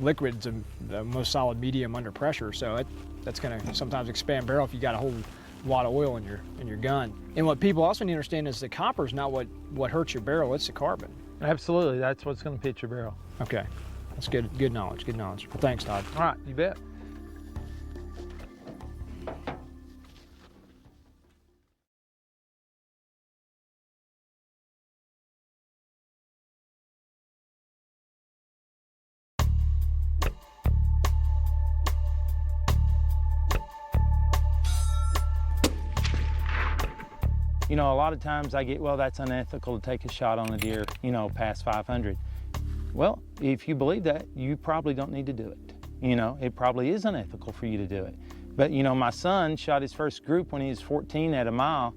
liquid's the most solid medium under pressure, so that's going to sometimes expand barrel if you got a whole lot of oil in your gun. And what people also need to understand is the copper is not what hurts your barrel, it's the carbon. Absolutely, that's what's going to pitch your barrel. Okay, that's good knowledge, good knowledge. Well, thanks, Todd. All right, you bet. You know, a lot of times I get, well, that's unethical to take a shot on a deer, you know, past 500. Well, if you believe that, you probably don't need to do it. You know, it probably is unethical for you to do it. But, you know, my son shot his first group when he was 14 at a mile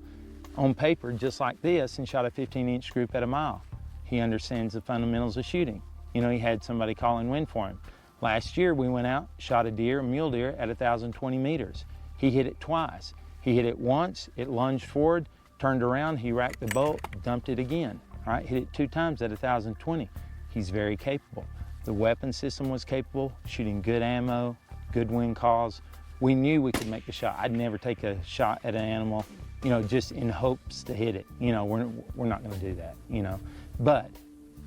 on paper, just like this, and shot a 15-inch group at a mile. He understands the fundamentals of shooting. You know, he had somebody call and win for him. Last year, we went out, shot a deer, a mule deer, at 1,020 meters. He hit it twice. He hit it once, it lunged forward, turned around, he racked the bolt, dumped it again. All right, hit it 2 times at 1,020. He's very capable. The weapon system was capable, shooting good ammo, good wind calls. We knew we could make the shot. I'd never take a shot at an animal, you know, just in hopes to hit it. You know, we're not gonna do that, you know. But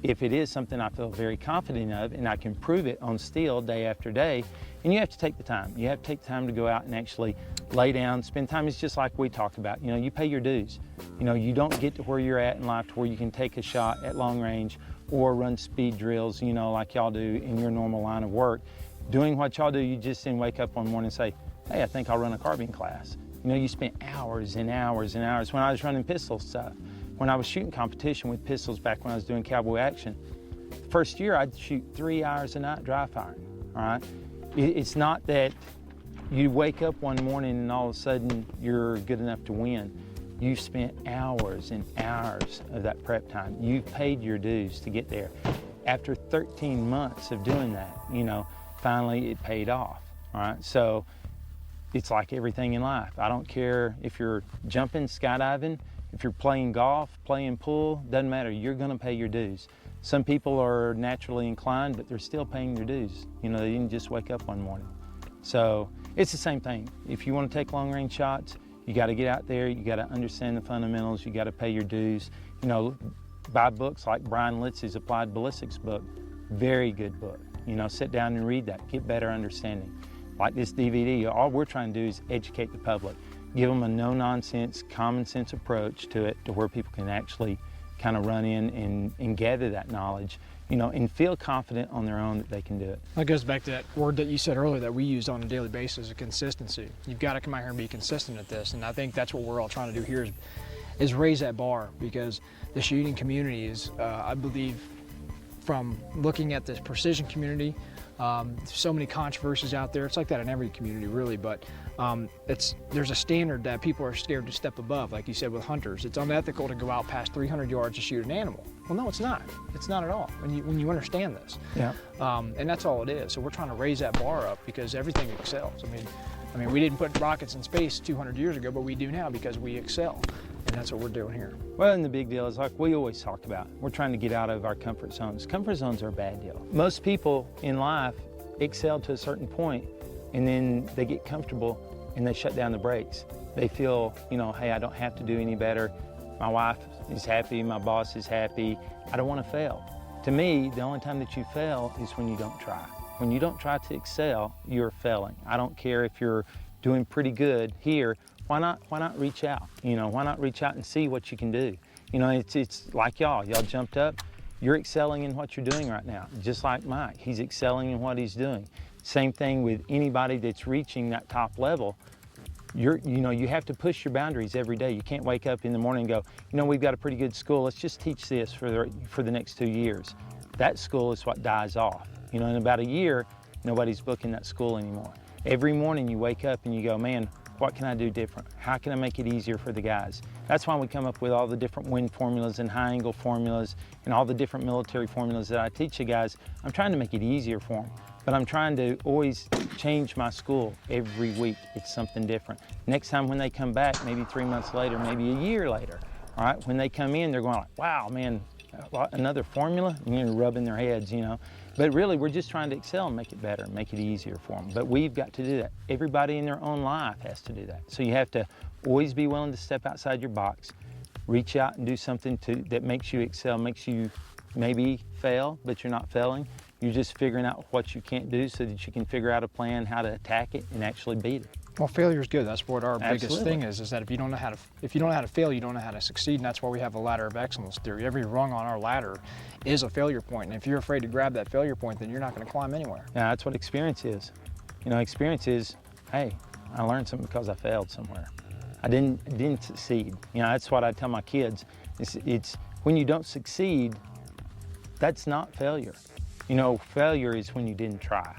if it is something I feel very confident of and I can prove it on steel day after day, and you have to take the time. You have to take the time to go out and actually lay down, spend time. It's just like we talked about. You know, you pay your dues. You know, you don't get to where you're at in life to where you can take a shot at long range or run speed drills, you know, like y'all do in your normal line of work. Doing what y'all do, you just didn't wake up one morning and say, hey, I think I'll run a carbine class. You know, you spent hours and hours and hours. When I was running pistol stuff, when I was shooting competition with pistols back when I was doing cowboy action, the first year I'd shoot 3 hours a night dry firing, all right? It's not that you wake up one morning and all of a sudden you're good enough to win. You've spent hours and hours of that prep time. You've paid your dues to get there. After 13 months of doing that, you know, finally it paid off, all right? So it's like everything in life. I don't care if you're jumping, skydiving, if you're playing golf, playing pool, doesn't matter, you're gonna pay your dues. Some people are naturally inclined, but they're still paying their dues. You know, they didn't just wake up one morning. So it's the same thing. If you want to take long range shots, you got to get out there, you got to understand the fundamentals, you got to pay your dues. You know, buy books like Brian Litz's Applied Ballistics book, very good book. You know, sit down and read that, get better understanding. Like this DVD, all we're trying to do is educate the public, give them a no-nonsense, common sense approach to it, to where people can actually kind of run in and gather that knowledge, you know, and feel confident on their own that they can do it. That goes back to that word that you said earlier that we use on a daily basis, of consistency. You've got to come out here and be consistent at this, and I think that's what we're all trying to do here is raise that bar, because the shooting community is, I believe, from looking at the precision community, so many controversies out there. It's like that in every community, really, but there's a standard that people are scared to step above. Like you said with hunters, it's unethical to go out past 300 yards to shoot an animal. Well, no, it's not. It's not at all when you understand this. Yeah. And that's all it is. So we're trying to raise that bar up because everything excels. I mean, we didn't put rockets in space 200 years ago, but we do now because we excel. And that's what we're doing here. Well, and the big deal is, like we always talk about, we're trying to get out of our comfort zones. Comfort zones are a bad deal. Most people in life excel to a certain point, and then they get comfortable and they shut down the brakes. They feel, you know, hey, I don't have to do any better. My wife is happy, my boss is happy. I don't want to fail. To me, the only time that you fail is when you don't try. When you don't try to excel, you're failing. I don't care if you're doing pretty good here. Why not reach out? You know, why not reach out and see what you can do? You know, it's like y'all jumped up. You're excelling in what you're doing right now, just like Mike. He's excelling in what he's doing. Same thing with anybody that's reaching that top level. You know, you have to push your boundaries every day. You can't wake up in the morning and go, you know, we've got a pretty good school. Let's just teach this for the next 2 years. That school is what dies off. You know, in about a year, nobody's booking that school anymore. Every morning you wake up and you go, man, what can I do different? How can I make it easier for the guys? That's why we come up with all the different wind formulas and high angle formulas and all the different military formulas that I teach the guys. I'm trying to make it easier for them, but I'm trying to always change my school every week. It's something different. Next time when they come back, maybe 3 months later, maybe a year later, all right, when they come in, they're going like, wow, man, another formula? And you're rubbing their heads, you know. But really, we're just trying to excel and make it better and make it easier for them. But we've got to do that. Everybody in their own life has to do that. So you have to always be willing to step outside your box, reach out and do something that makes you excel, makes you maybe fail, but you're not failing. You're just figuring out what you can't do so that you can figure out a plan how to attack it and actually beat it. Well, failure is good. That's what our biggest Absolutely. thing is that if you don't know how to fail, you don't know how to succeed, and that's why we have a ladder of excellence theory. Every rung on our ladder is a failure point, and if you're afraid to grab that failure point, then you're not going to climb anywhere. Now, that's what experience is. You know, experience is, hey, I learned something because I failed somewhere. I didn't succeed. You know, that's what I tell my kids. It's when you don't succeed, that's not failure. You know, failure is when you didn't try.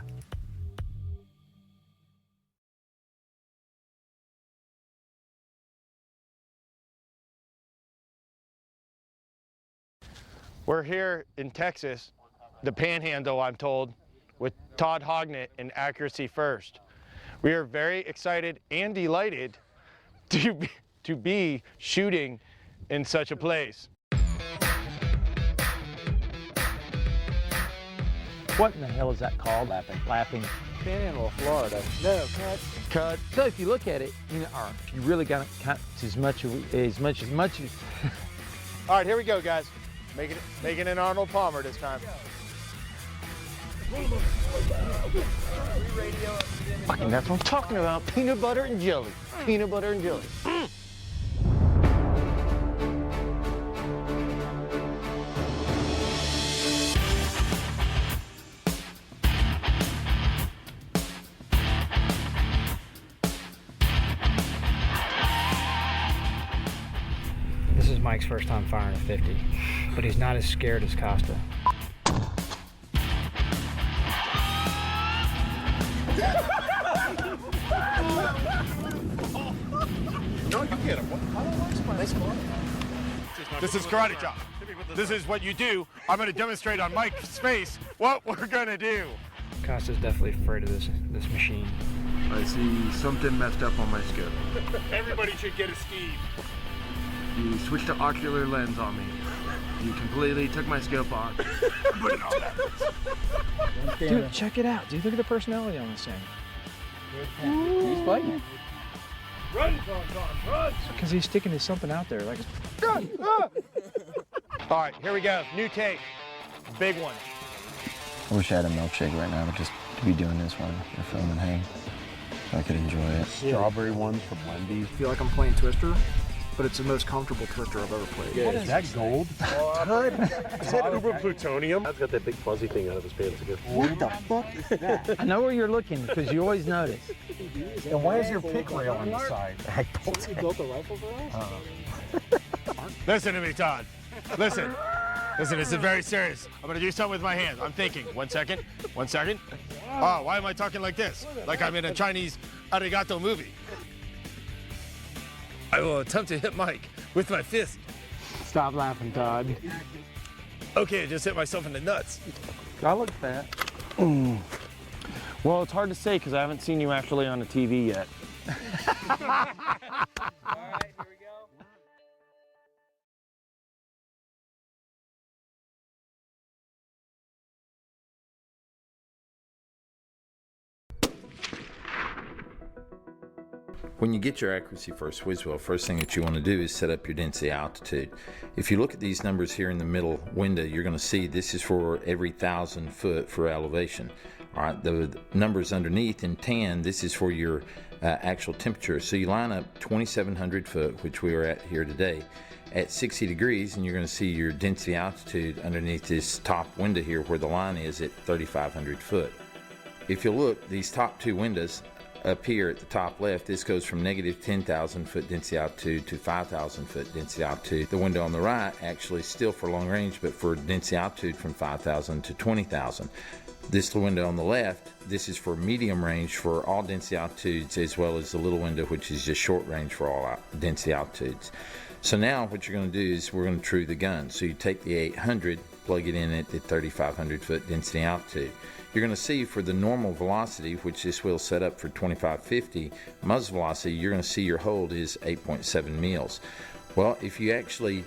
We're here in Texas, the Panhandle, I'm told, with Todd Hognett and Accuracy First. We are very excited and delighted to be shooting in such a place. What in the hell is that called? Lapping. Panhandle, Florida. No, Cut. So if you look at it, you know, or if you really got to cut as much as. All right, here we go, guys. Making an Arnold Palmer this time. Fucking, that's what I'm talking about. Peanut butter and jelly. Peanut butter and jelly. This is Mike's first time firing a 50, but he's not as scared as Costa. This is karate chop. This is what you do. I'm going to demonstrate on Mike's face what we're going to do. Costa's definitely afraid of this machine. I see something messed up on my scope. Everybody should get a ski. You switched to ocular lens on me. You completely took my scope off. Put it on that. Dude, check it out. Dude, look at the personality on this thing. he's fighting. Run, run. Because he's sticking to something out there. Like, All right, here we go. New take. Big one. I wish I had a milkshake right now, but just to be doing this one, you're filming, hey, so I could enjoy it. Strawberry ones from Wendy's. I feel like I'm playing Twister, but it's the most comfortable Twister I've ever played. Yeah, is that gold? Is that uber plutonium? That's got that big fuzzy thing out of his pants again. What the fuck is that? I know where you're looking because you always notice. And why is your pick rail on the side? You built a rifle for us? Listen to me, Todd. Listen. Listen, this is very serious. I'm going to do something with my hands. I'm thinking. 1 second. 1 second. Oh, why am I talking like this? Like I'm in a Chinese arigato movie. I will attempt to hit Mike with my fist. Stop laughing, Todd. Okay, I just hit myself in the nuts. I look fat. Well, it's hard to say because I haven't seen you actually on the TV yet. When you get your accuracy first whiz wheel, first thing that you want to do is set up your density altitude. If you look at these numbers here in the middle window, you're going to see this is for every 1,000 foot for elevation. All right, the numbers underneath in tan, this is for your actual temperature. So you line up 2,700 foot, which we are at here today, at 60 degrees, and you're going to see your density altitude underneath this top window here where the line is at 3,500 foot. If you look, these top two windows up here at the top left, this goes from negative 10,000 foot density altitude to 5,000 foot density altitude. The window on the right actually still for long range, but for density altitude from 5,000 to 20,000. This window on the left, this is for medium range for all density altitudes, as well as the little window which is just short range for all density altitudes. So now what you're going to do is we're going to true the gun. So you take the 800, plug it in at the 3,500 foot density altitude. You're going to see for the normal velocity, which this wheel's set up for 2550, muzzle velocity, you're going to see your hold is 8.7 mils. Well, if you actually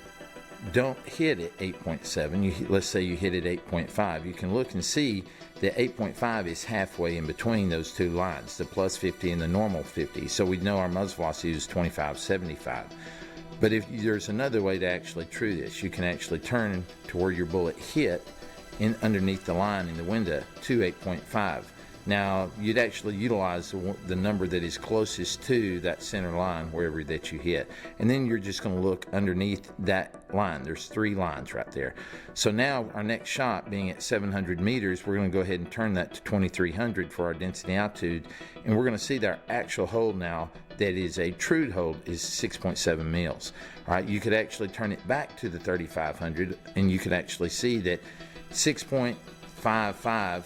don't hit at 8.7, let's say you hit at 8.5, you can look and see that 8.5 is halfway in between those two lines, the plus 50 and the normal 50. So we know our muzzle velocity is 25.75. But if there's another way to actually true this, you can actually turn to where your bullet hit in underneath the line in the window to 8.5. Now you'd actually utilize the number that is closest to that center line wherever that you hit, and then you're just going to look underneath that line. There's 3 lines right there. So now our next shot, being at 700 meters, we're going to go ahead and turn that to 2300 for our density altitude, and we're going to see that our actual hold now, that is a true hold, is 6.7 mils. All right, you could actually turn it back to the 3500, and you could actually see that 6.55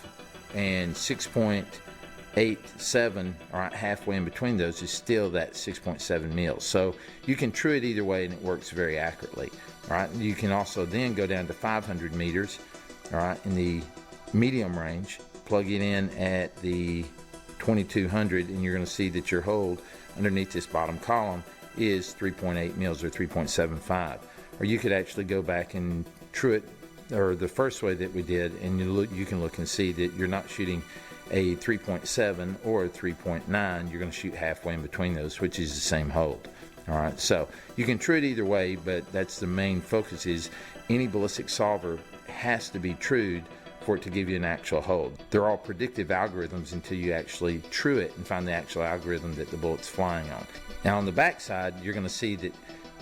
and 6.87, all right, halfway in between those is still that 6.7 mils. So you can true it either way and it works very accurately. All right, you can also then go down to 500 meters, all right, in the medium range, plug it in at the 2200, and you're going to see that your hold underneath this bottom column is 3.8 mils or 3.75. Or you could actually go back and true it, or the first way that we did, and you can look and see that you're not shooting a 3.7 or a 3.9, you're going to shoot halfway in between those, which is the same hold. All right, so you can true it either way, but that's the main focus, is any ballistic solver has to be trued for it to give you an actual hold. They're all predictive algorithms until you actually true it and find the actual algorithm that the bullet's flying on. Now on the back side, you're going to see that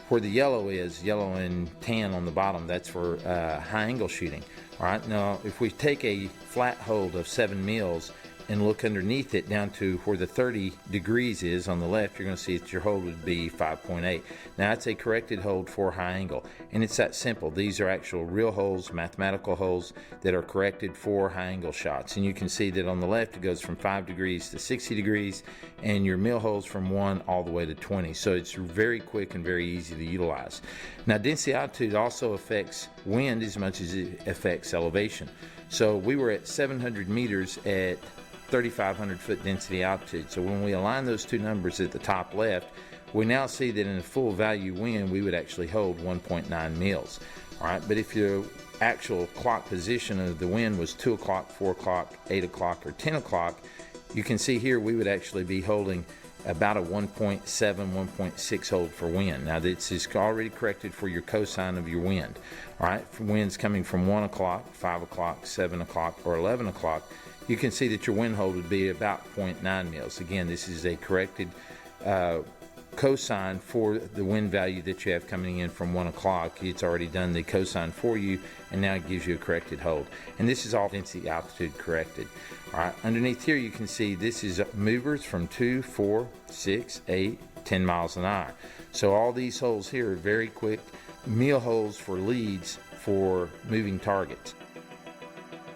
where the yellow is, yellow and tan on the bottom, that's for high angle shooting. All right, now if we take a flat hold of 7 mils and look underneath it down to where the 30 degrees is on the left, you're going to see that your hold would be 5.8. Now that's a corrected hold for high angle, and it's that simple. These are actual real holes, mathematical holes that are corrected for high angle shots, and you can see that on the left it goes from 5 degrees to 60 degrees, and your mil holes from 1 all the way to 20. So it's very quick and very easy to utilize. Now density altitude also affects wind as much as it affects elevation. So we were at 700 meters at 3,500 foot density altitude. So when we align those two numbers at the top left, we now see that in a full value wind, we would actually hold 1.9 mils. All right, but if your actual clock position of the wind was 2 o'clock, 4 o'clock, 8 o'clock, or 10 o'clock, you can see here we would actually be holding about a 1.7, 1.6 hold for wind. Now this is already corrected for your cosine of your wind. All right, for winds coming from 1 o'clock, 5 o'clock, 7 o'clock, or 11 o'clock, you can see that your wind hold would be about 0.9 mils. Again, this is a corrected cosine for the wind value that you have coming in from 1 o'clock. It's already done the cosine for you, and now it gives you a corrected hold. And this is all density altitude corrected. All right, underneath here you can see this is movers from 2, 4, 6, 8, 10 miles an hour. So all these holes here are very quick meal holes for leads for moving targets.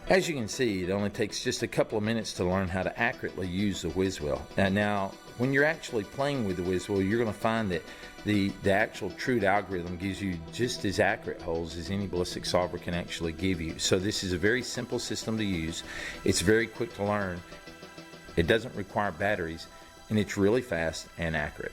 As you can see, it only takes just a couple of minutes to learn how to accurately use the whiz wheel. Now, when you're actually playing with the whiz wheel, you're going to find that the actual trued algorithm gives you just as accurate holes as any ballistic solver can actually give you. So this is a very simple system to use. It's very quick to learn. It doesn't require batteries, and it's really fast and accurate.